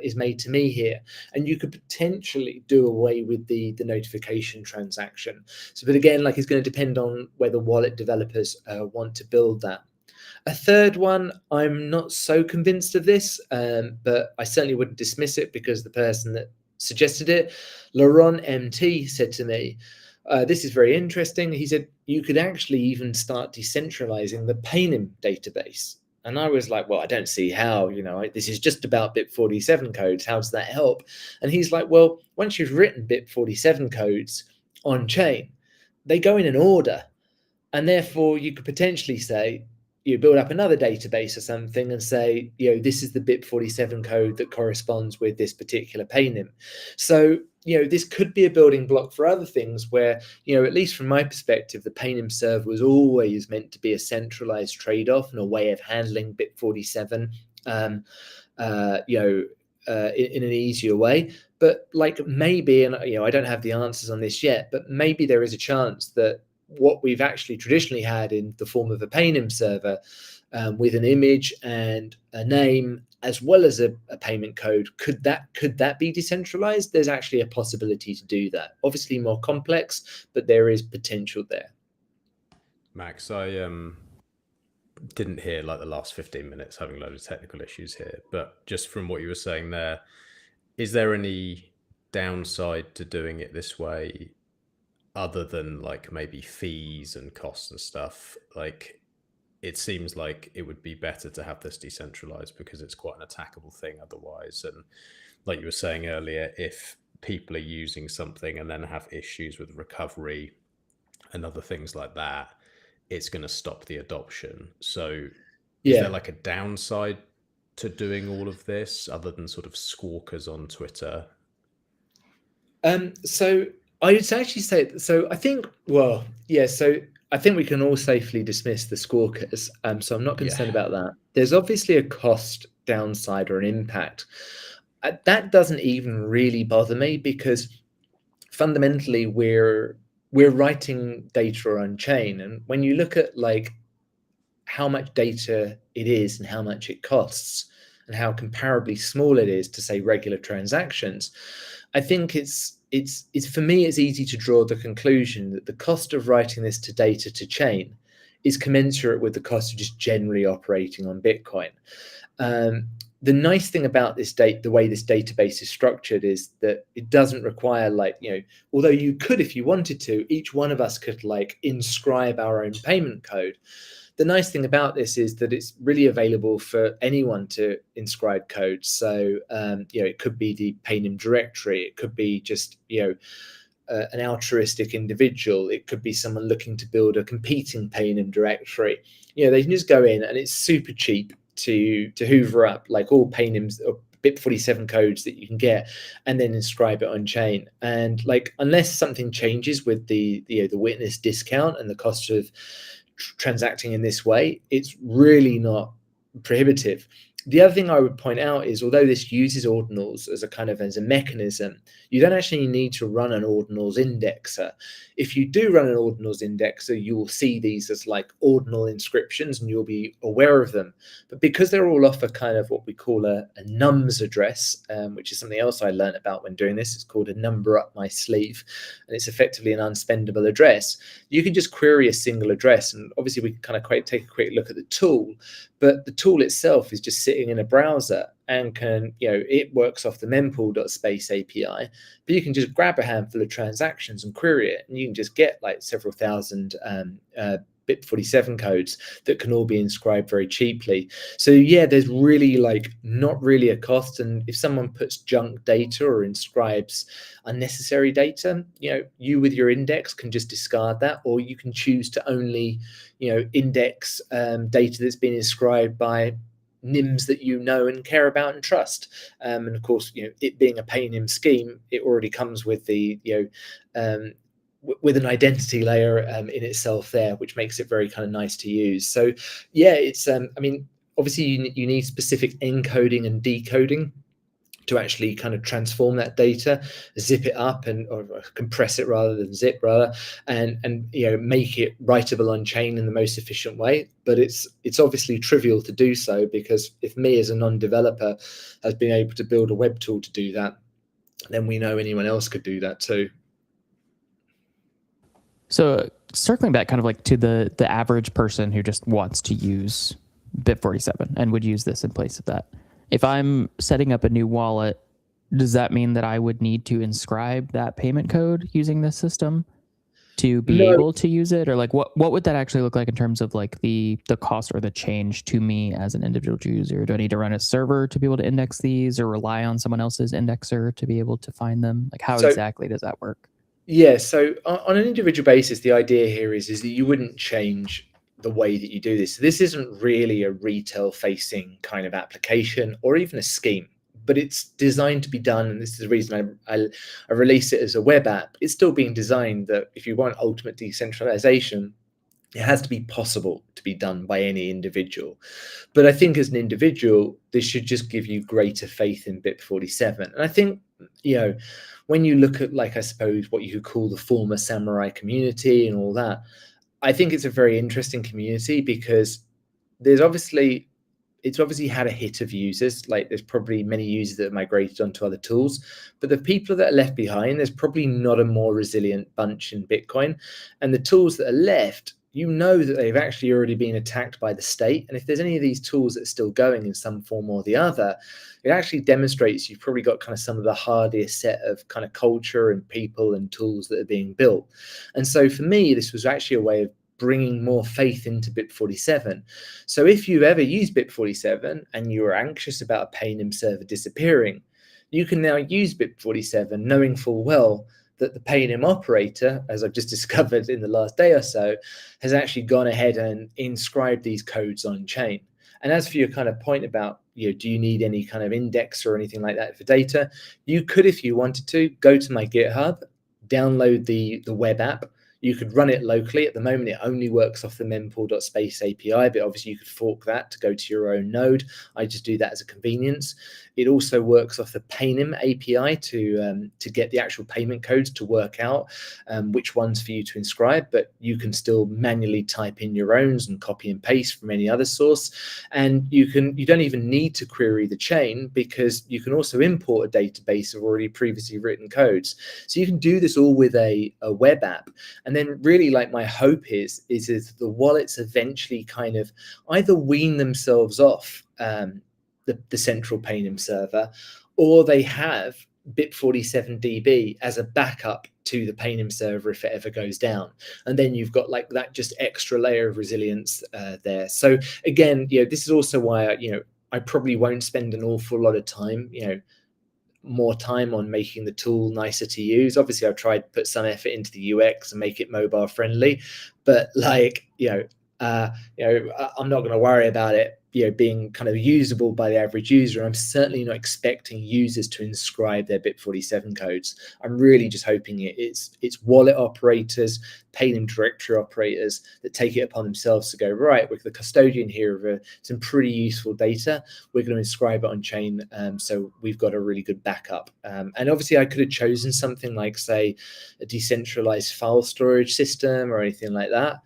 is made to me here? And you could potentially do away with the notification transaction. So, but again, like, it's going to depend on whether wallet developers want to build that. A third one, I'm not so convinced of this, but I certainly wouldn't dismiss it, because the person that suggested it, Laurent MT, said to me, this is very interesting. He said, you could actually even start decentralizing the Paynim database. And I was like, well, I don't see how, you know, this is just about BIP47 codes. How does that help? And he's like, well, once you've written BIP47 codes on chain, they go in an order. And therefore you could potentially say, you build up another database or something and say, you know, this is the BIP47 code that corresponds with this particular Paynim. So, you know, this could be a building block for other things where, you know, at least from my perspective, the Paynim server was always meant to be a centralized trade-off and a way of handling BIP47, you know, in an easier way. But like, maybe, and, you know, I don't have the answers on this yet, but maybe there is a chance that what we've actually traditionally had in the form of a Paynim server, with an image and a name as well as a payment code, could that be decentralized? There's actually a possibility to do that. Obviously more complex, but there is potential there. Max, I didn't hear like the last 15 minutes, having a load of technical issues here, but just from what you were saying there, is there any downside to doing it this way other than like maybe fees and costs and stuff? Like, it seems like it would be better to have this decentralized because it's quite an attackable thing otherwise. And like you were saying earlier, if people are using something and then have issues with recovery and other things like that, it's going to stop the adoption. So is there like a downside to doing all of this other than sort of squawkers on Twitter? So I would actually say, so I think, well, yeah, so I think we can all safely dismiss the squawkers. So I'm not concerned about that. There's obviously a cost downside or an impact. That doesn't even really bother me because fundamentally we're writing data on chain. And when you look at like how much data it is and how much it costs and how comparably small it is to say regular transactions, I think it's for me, it's easy to draw the conclusion that the cost of writing this to data to chain is commensurate with the cost of just generally operating on Bitcoin. The nice thing about this the way this database is structured is that it doesn't require although you could, if you wanted to, each one of us could like inscribe our own payment code. The nice thing about this is that it's really available for anyone to inscribe code. So, it could be the Paynim directory. It could be just, an altruistic individual. It could be someone looking to build a competing Paynim directory. They can just go in and it's super cheap to hoover up like all Paynims or BIP47 codes that you can get and then inscribe it on chain. And like, unless something changes with the witness discount and the cost of transacting in this way, it's really not prohibitive. The other thing I would point out is, although this uses ordinals as a mechanism, you don't actually need to run an ordinals indexer. If you do run an ordinals indexer, you will see these as like ordinal inscriptions and you'll be aware of them. But because they're all off a kind of what we call a nums address, which is something else I learned about when doing this, it's called a number up my sleeve, and it's effectively an unspendable address. You can just query a single address, and obviously we can kind of take a quick look at the tool, but the tool itself is just sitting in a browser and can, it works off the mempool.space API, but you can just grab a handful of transactions and query it, and you can just get like several thousand BIP47 codes that can all be inscribed very cheaply. So yeah, there's really like not really a cost. And if someone puts junk data or inscribes unnecessary data, you with your index can just discard that, or you can choose to only, index data that's been inscribed by NIMs that you know and care about and trust. And of course, it being a Paynim scheme, it already comes with the, with an identity layer in itself there, which makes it very kind of nice to use. So yeah, it's, obviously you need specific encoding and decoding to actually kind of transform that data, zip it up or compress it rather than zip rather, and make it writable on chain in the most efficient way. But it's obviously trivial to do so, because if me as a non-developer has been able to build a web tool to do that, then we know anyone else could do that too. So circling back kind of like to the average person who just wants to use BIP47 and would use this in place of that. If I'm setting up a new wallet, does that mean that I would need to inscribe that payment code using this system to be able to use it? Or like what would that actually look like in terms of like the cost or the change to me as an individual user? Do I need to run a server to be able to index these, or rely on someone else's indexer to be able to find them? Like how exactly does that work? Yeah, so on an individual basis, the idea here is that you wouldn't change the way that you do this. So this isn't really a retail facing kind of application or even a scheme, but it's designed to be done. And this is the reason I release it as a web app. It's still being designed that if you want ultimate decentralization, it has to be possible to be done by any individual. But I think as an individual, this should just give you greater faith in BIP47. And I think, when you look at, like, I suppose what you could call the former samurai community and all that, I think it's a very interesting community because it's obviously had a hit of users. Like there's probably many users that have migrated onto other tools, but the people that are left behind, there's probably not a more resilient bunch in Bitcoin. And the tools that are left, you know that they've actually already been attacked by the state. And if there's any of these tools that are still going in some form or the other, it actually demonstrates you've probably got kind of some of the hardiest set of kind of culture and people and tools that are being built. And so for me, this was actually a way of bringing more faith into BIP47. So if you've ever used BIP47 and you were anxious about a Paynim server disappearing, you can now use BIP47 knowing full well that the Paynim operator, as I've just discovered in the last day or so, has actually gone ahead and inscribed these codes on chain. And as for your kind of point about, do you need any kind of index or anything like that for data? You could, if you wanted to, go to my GitHub, download the web app. You could run it locally. At the moment, it only works off the mempool.space API, but obviously you could fork that to go to your own node. I just do that as a convenience. It also works off the Paynim API to get the actual payment codes to work out which ones for you to inscribe, but you can still manually type in your own and copy and paste from any other source. And you don't even need to query the chain, because you can also import a database of already previously written codes. So you can do this all with a web app. And then really, like, my hope is the wallets eventually kind of either wean themselves off the central Paynim server, or they have BIP47DB as a backup to the Paynim server if it ever goes down. And then you've got like that just extra layer of resilience there. So again, this is also why I probably won't spend an awful lot of time, more time on making the tool nicer to use. Obviously, I've tried to put some effort into the UX and make it mobile friendly, but I'm not going to worry about it being kind of usable by the average user. I'm certainly not expecting users to inscribe their BIP47 codes. I'm really just hoping it's wallet operators, Paynim directory operators that take it upon themselves to go, right, we're the custodian here of some pretty useful data. We're going to inscribe it on chain, so we've got a really good backup. And obviously, I could have chosen something like, say, a decentralized file storage system or anything like that.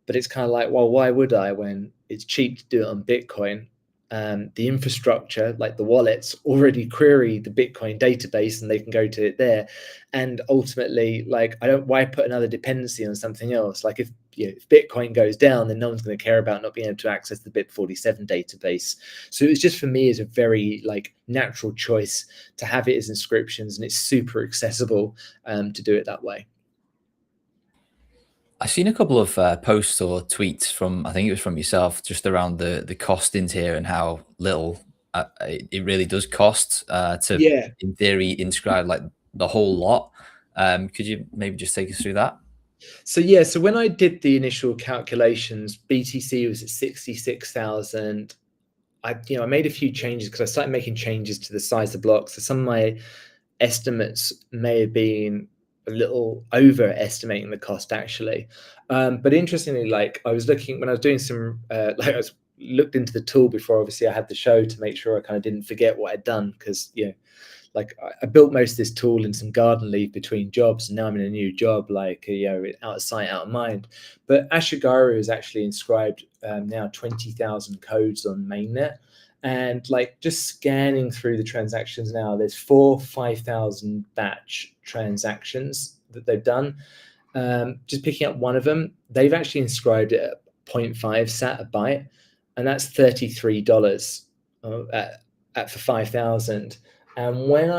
But it's kind of like, well, why would I, when it's cheap to do it on Bitcoin? The infrastructure, like the wallets, already query the Bitcoin database and they can go to it there. And ultimately, like, why put another dependency on something else? Like, if Bitcoin goes down, then no one's going to care about not being able to access the BIP47 database. So it was just, for me, is a very natural choice to have it as inscriptions, and it's super accessible to do it that way. I've seen a couple of posts or tweets from, I think it was from yourself, just around the costings here and how little it really does cost to, in theory, inscribe like the whole lot. Could you maybe just take us through that? So when I did the initial calculations, BTC was at 66,000. I made a few changes because I started making changes to the size of blocks. So some of my estimates may have been a little overestimating the cost, actually. But interestingly, I was looking when I was doing some, I was looked into the tool before. Obviously, I had the show to make sure I kind of didn't forget what I'd done, because I built most of this tool in some garden leave between jobs, and now I'm in a new job, out of sight, out of mind. But Ashigaru has actually inscribed now 20,000 codes on mainnet. And just scanning through the transactions now, there's 5,000 batch transactions that they've done. Just picking up one of them, they've actually inscribed it at 0.5 sat a byte, and that's $33 for 5,000. And when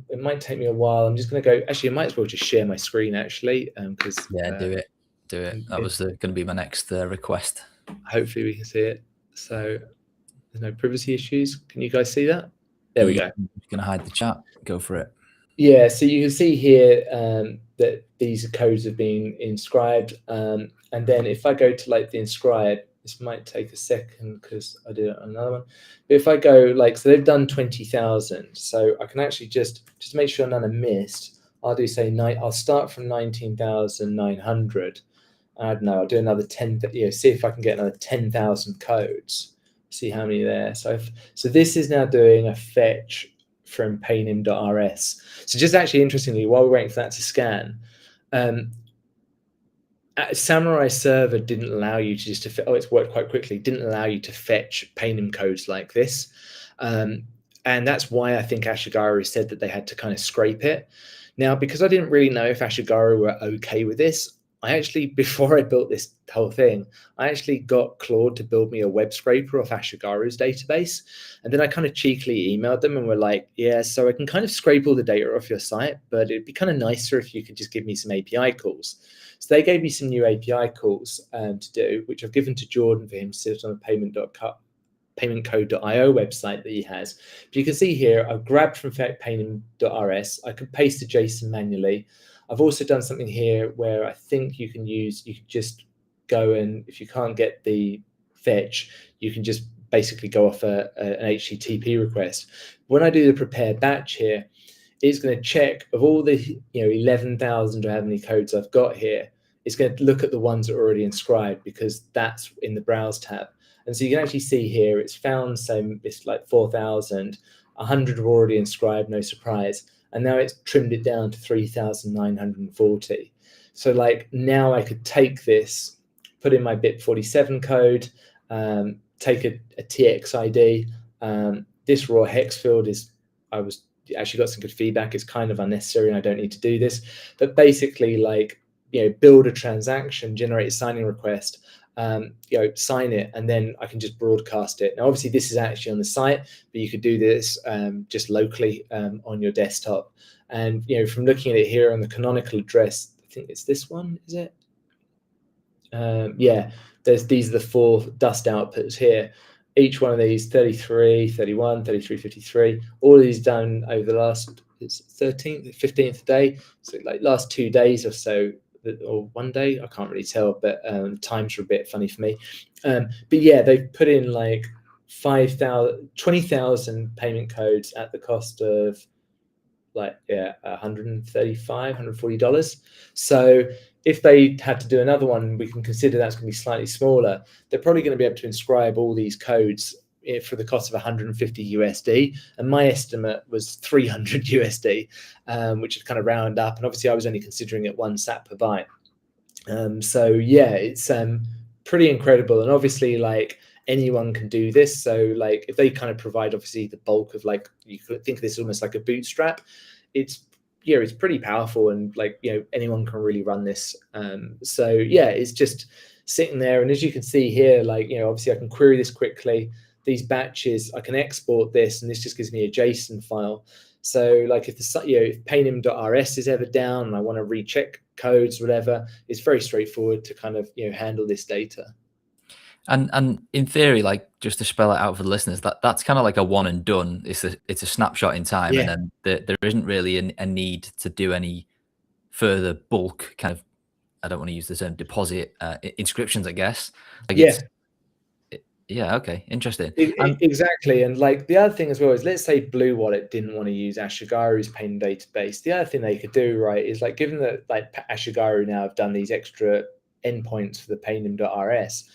it might take me a while. I'm just going to go. Actually, I might as well just share my screen. Actually, because do it. That was going to be my next request. Hopefully, we can see it. So there's no privacy issues. Can you guys see that? There we go. I'm going to hide the chat. Go for it. Yeah. So you can see here that these codes have been inscribed. And then if I go to the inscribe, this might take a second because I did another one. But if I go so they've done 20,000. So I can actually just make sure none are missed. I'll do I'll start from 19,900. I don't know. I'll do another 10. See if I can get another 10,000 codes. See how many there. So this is now doing a fetch from paynim.rs. So just actually interestingly, while we're waiting for that to scan, Samurai server didn't allow you to just it's worked quite quickly. Didn't allow you to fetch Paynim codes like this, and that's why I think Ashigaru said that they had to kind of scrape it. Now, because I didn't really know if Ashigaru were okay with this, I actually, before I built this whole thing, I actually got Claude to build me a web scraper off Ashigaru's database. And then I kind of cheekily emailed them and were like, yeah, so I can kind of scrape all the data off your site, but it'd be kind of nicer if you could just give me some API calls. So they gave me some new API calls to do, which I've given to Jordan for him to sit on the paymentcode.io website that he has. But you can see here, I've grabbed from payment.rs. I can paste the JSON manually. I've also done something here where I think you can just go and, if you can't get the fetch, you can just basically go off an HTTP request. When I do the prepare batch here, it's going to check of all the 11,000 or how many codes I've got here. It's going to look at the ones that are already inscribed because that's in the browse tab. And so you can actually see here, it's found it's like 4,000, 100 are already inscribed, no surprise. And now it's trimmed it down to 3,940. So like now I could take this, put in my BIP47 code, take a TX ID. This raw hex field I actually got some good feedback. It's kind of unnecessary and I don't need to do this. But basically like, build a transaction, generate a signing request, sign it, and then I can just broadcast it. Now, obviously, this is actually on the site, but you could do this just locally on your desktop. And from looking at it here on the canonical address, I think it's this one, is it? Yeah, these are the 4 dust outputs here. Each one of these, 33, 31, 33, 53, all of these done over the last 13th, 15th day. So like last 2 days or so, or 1 day, I can't really tell, but times are a bit funny for me. But yeah, they've put in like 20,000 payment codes at the cost of $135, $140. So if they had to do another one, we can consider that's going to be slightly smaller. They're probably going to be able to inscribe all these codes for the cost of 150 USD. And my estimate was 300 USD, which is kind of round up. And obviously I was only considering it 1 sat per byte. So yeah, it's pretty incredible. And obviously like anyone can do this. So like if they kind of provide obviously the bulk of like, you could think of this almost like a bootstrap. It's pretty powerful and like, anyone can really run this. So yeah, it's just sitting there. And as you can see here, like, obviously I can query this quickly. These batches, I can export this, and this just gives me a JSON file. So like if if paynim.rs is ever down and I want to recheck codes, whatever, it's very straightforward to kind of, handle this data. And in theory, like just to spell it out for the listeners, that's kind of like a one and done. It's a snapshot in time, Yeah. and then there isn't really a need to do any further bulk kind of, I don't want to use the term deposit inscriptions, I guess. Like yeah, okay, interesting. Exactly. And like the other thing as well is, let's say Blue Wallet didn't want to use Ashigaru's payment database. The other thing they could do, right, is like, given that like Ashigaru now have done these extra endpoints for the paynim.rs,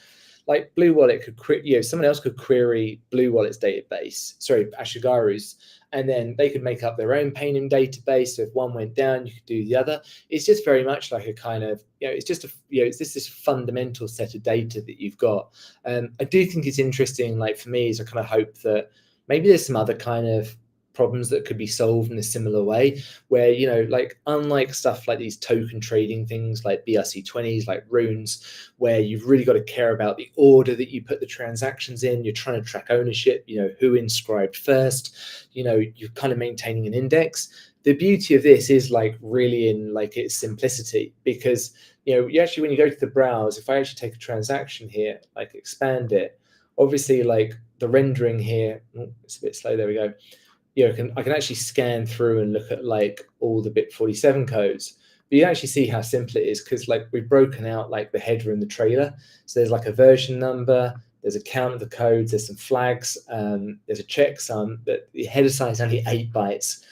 like Blue Wallet could someone else could query Blue Wallet's database, sorry, Ashigaru's, and then they could make up their own paynim database. So if one went down, you could do the other. It's just very much like a kind of, it's just it's this fundamental set of data that you've got. I do think it's interesting, like for me, is I kind of hope that maybe there's some other kind of problems that could be solved in a similar way, where like unlike stuff like these token trading things like BRC20s, like runes, where you've really got to care about the order that you put the transactions in, you're trying to track ownership, who inscribed first, you're kind of maintaining an index. The beauty of this is like really in like its simplicity, because you actually, when you go to the browse, if I actually take a transaction here, like expand it, obviously like the rendering here, it's a bit slow, there we go. I can actually scan through and look at like all the BIP47 codes, but you actually see how simple it is, because like we've broken out like the header and the trailer. So there's like a version number, there's a count of the codes, there's some flags, there's a checksum, but the header size is only 8 bytes.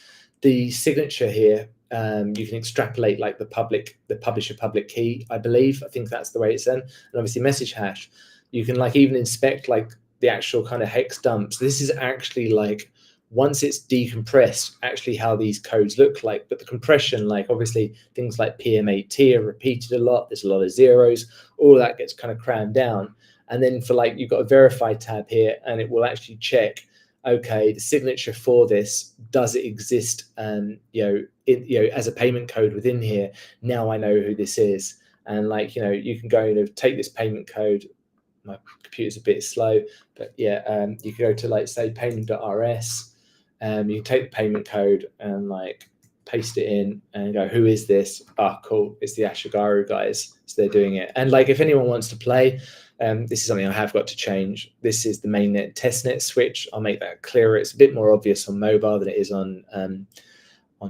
The signature here, you can extrapolate like the publisher public key, I believe. I think that's the way it's done. And obviously message hash. You can like even inspect like the actual kind of hex dumps. This is actually like, once it's decompressed, actually how these codes look like. But the compression, like obviously things like PM8T are repeated a lot. There's a lot of zeros. All of that gets kind of crammed down. And then for like, you've got a verify tab here, and it will actually check, okay, the signature for this, does it exist as a payment code within here? Now I know who this is. And like, you can go take this payment code. My computer's a bit slow, but yeah, you can go to like say payment.rs. You can take the payment code and like paste it in and go, who is this? Cool, it's the Ashigaru guys, so they're doing it. And like, if anyone wants to play, this is something I have got to change. This is the mainnet testnet switch. I'll make that clearer. It's a bit more obvious on mobile than it is on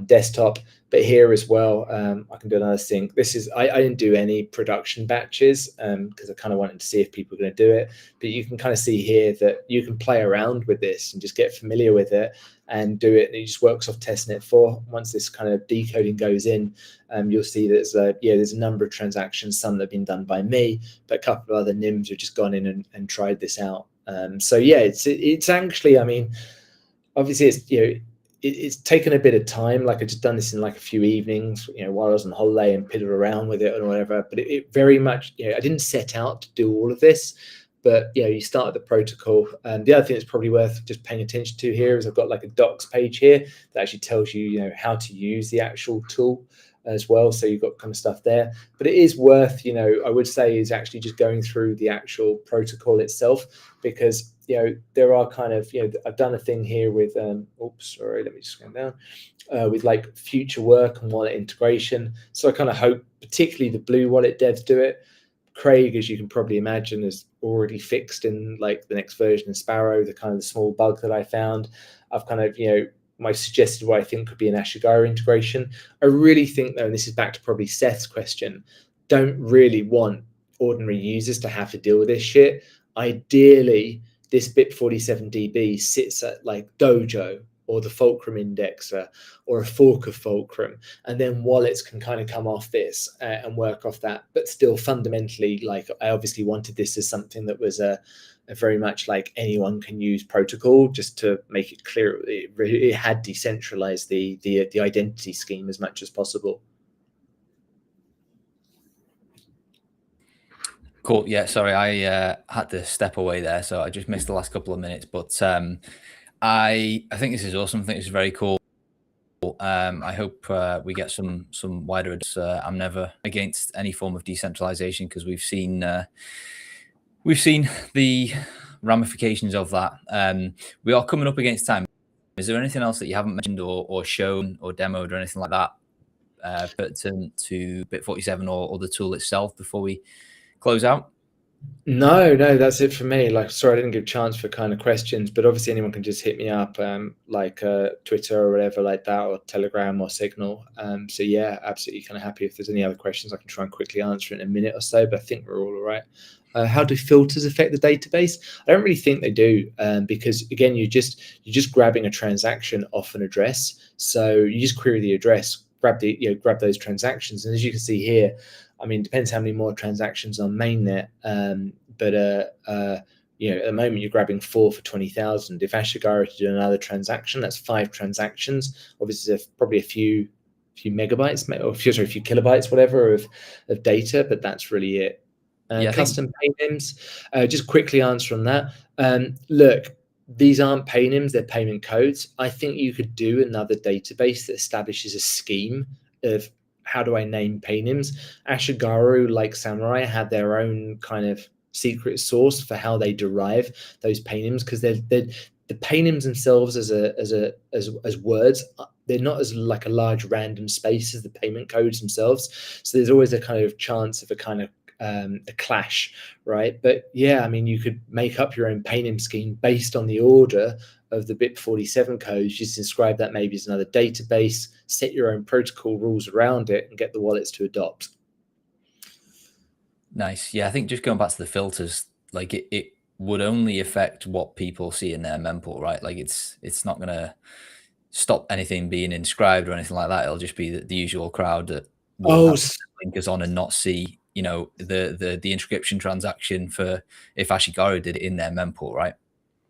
desktop, but here as well, I can do another thing. This is, I didn't do any production batches because I kind of wanted to see if people are going to do it, but you can kind of see here that you can play around with this and just get familiar with it and do it, and it just works off testnet 4. Once this kind of decoding goes in, you'll see that there's a number of transactions, some that have been done by me, but a couple of other NIMs have just gone in and tried this out. So yeah, it's actually, I mean, obviously it's taken a bit of time. Like, I just done this in like a few evenings, while I was on holiday, and piddled around with it and whatever. But it very much, I didn't set out to do all of this, but you start the protocol. And the other thing that's probably worth just paying attention to here is I've got like a docs page here that actually tells you, how to use the actual tool as well. So you've got kind of stuff there, but it is worth, I would say, is actually just going through the actual protocol itself, because there are kind of, I've done a thing here with oops, sorry, let me just go down, with like future work and wallet integration. So I kind of hope particularly the Blue Wallet devs do it. Craig, as you can probably imagine, has already fixed in like the next version of Sparrow the kind of the small bug that I found. I've kind of, my suggested what I think could be an Ashigaru integration. I really think, though, and this is back to probably Seth's question, don't really want ordinary users to have to deal with this shit. Ideally, this BIP47DB sits at like Dojo or the Fulcrum indexer or a fork of Fulcrum, and then wallets can kind of come off this and work off that. But still, fundamentally, like, I obviously wanted this as something that was a very much like anyone can use protocol, just to make it clear it had decentralized the identity scheme as much as possible. Cool. Yeah, sorry, I had to step away there, so I just missed the last couple of minutes. But I think this is awesome. I think it's very cool. I hope we get some wider. I'm never against any form of decentralization, because we've seen the ramifications of that. We are coming up against time. Is there anything else that you haven't mentioned or shown or demoed or anything like that, but to BIP47 or the tool itself before we close out? No, that's it for me. Like, sorry, I didn't give a chance for kind of questions, but obviously anyone can just hit me up, like Twitter or whatever like that, or Telegram or Signal. So yeah, absolutely kind of happy. If there's any other questions, I can try and quickly answer in a minute or so, but I think we're all right. How do filters affect the database? I don't really think they do, because again, you're just grabbing a transaction off an address. So you just query the address, grab those transactions, and as you can see here, I mean, it depends how many more transactions on mainnet, but at the moment you're grabbing 4 for 20,000. If Ashigaru to do another transaction, that's 5 transactions. Obviously, there's probably a few megabytes, or a few kilobytes, whatever, of data, but that's really it. Custom pay names. Just quickly answer on that. Look, these aren't pay names; they're payment codes. I think you could do another database that establishes a scheme of how do I name paynims. Ashigaru, like Samurai, had their own kind of secret source for how they derive those paynims, because they're the paynims themselves as words, they're not as like a large random space as the payment codes themselves. So there's always a kind of chance of a kind of a clash, right? But yeah, I mean, you could make up your own paynim scheme based on the order of the BIP47 codes. Just inscribe that maybe as another database, set your own protocol rules around it, and get the wallets to adopt. Nice. Yeah, I think just going back to the filters, like it would only affect what people see in their mempool, right? Like it's not going to stop anything being inscribed or anything like that. It'll just be the usual crowd that will have linkers on and not see, the inscription transaction for if Ashigaru did it in their mempool, right?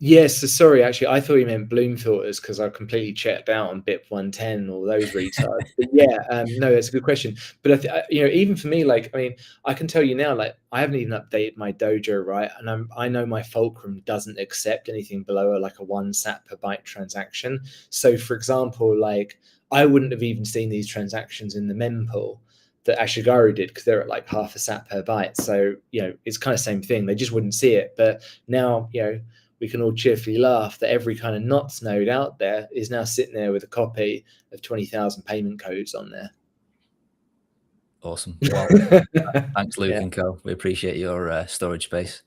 Yes, sorry, actually, I thought you meant Bloom filters, because I completely checked out on BIP 110 or those retards. But yeah, no, that's a good question. But even for me, like, I mean, I can tell you now, like, I haven't even updated my Dojo, right? And I know my Fulcrum doesn't accept anything below like a 1 sat per byte transaction. So, for example, like, I wouldn't have even seen these transactions in the mempool. that Ashigaru did, because they're at like half a sat per byte. So, it's kind of same thing. They just wouldn't see it. But now, we can all cheerfully laugh that every kind of NOTs node out there is now sitting there with a copy of 20,000 payment codes on there. Awesome. Well, thanks, Luke and Co. We appreciate your storage space.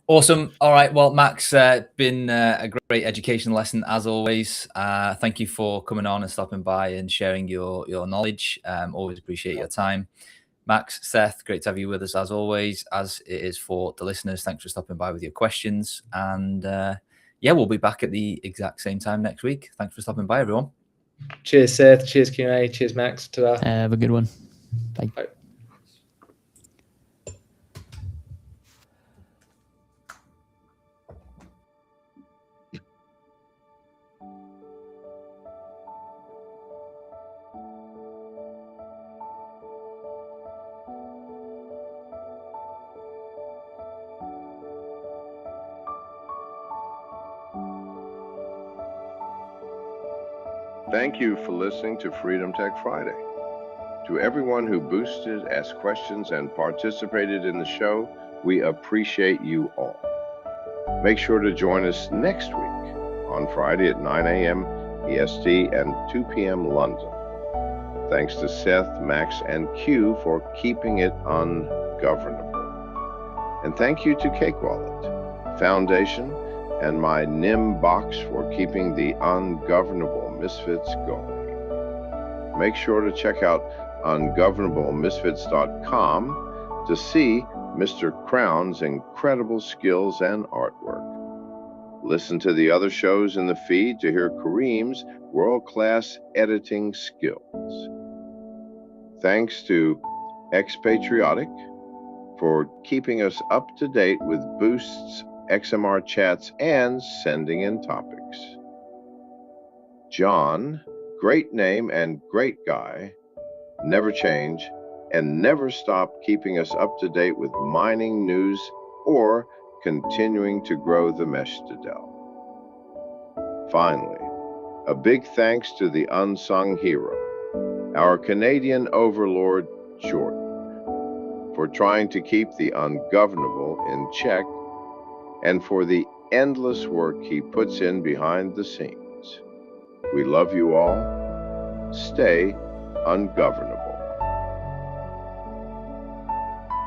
Awesome. All right. Well, Max, been a great education lesson as always. Thank you for coming on and stopping by and sharing your knowledge. Always appreciate your time. Max, Seth, great to have you with us as always, as it is for the listeners. Thanks for stopping by with your questions. And we'll be back at the exact same time next week. Thanks for stopping by, everyone. Cheers, Seth. Cheers, Q&A. Cheers, Max. Ta-da. Have a good one. Bye. Bye. Thank you for listening to Freedom Tech Friday. To everyone who boosted, asked questions, and participated in the show, we appreciate you all. Make sure to join us next week on Friday at 9 a.m. EST and 2 p.m. London. Thanks to Seth, Max, and Q for keeping it ungovernable. And thank you to Cake Wallet, Foundation, and my NIM box for keeping the ungovernable misfits going. Make sure to check out ungovernablemisfits.com to see Mr. Crown's incredible skills and artwork. Listen to the other shows in the feed to hear Kareem's world-class editing skills. Thanks to Expatriotic for keeping us up to date with Boost's XMR chats and sending in topics. John, great name and great guy, never change and never stop keeping us up to date with mining news or continuing to grow the mesh to Dell. Finally, a big thanks to the unsung hero, our Canadian overlord, Jordan, for trying to keep the ungovernable in check and for the endless work he puts in behind the scenes. We love you all. Stay ungovernable.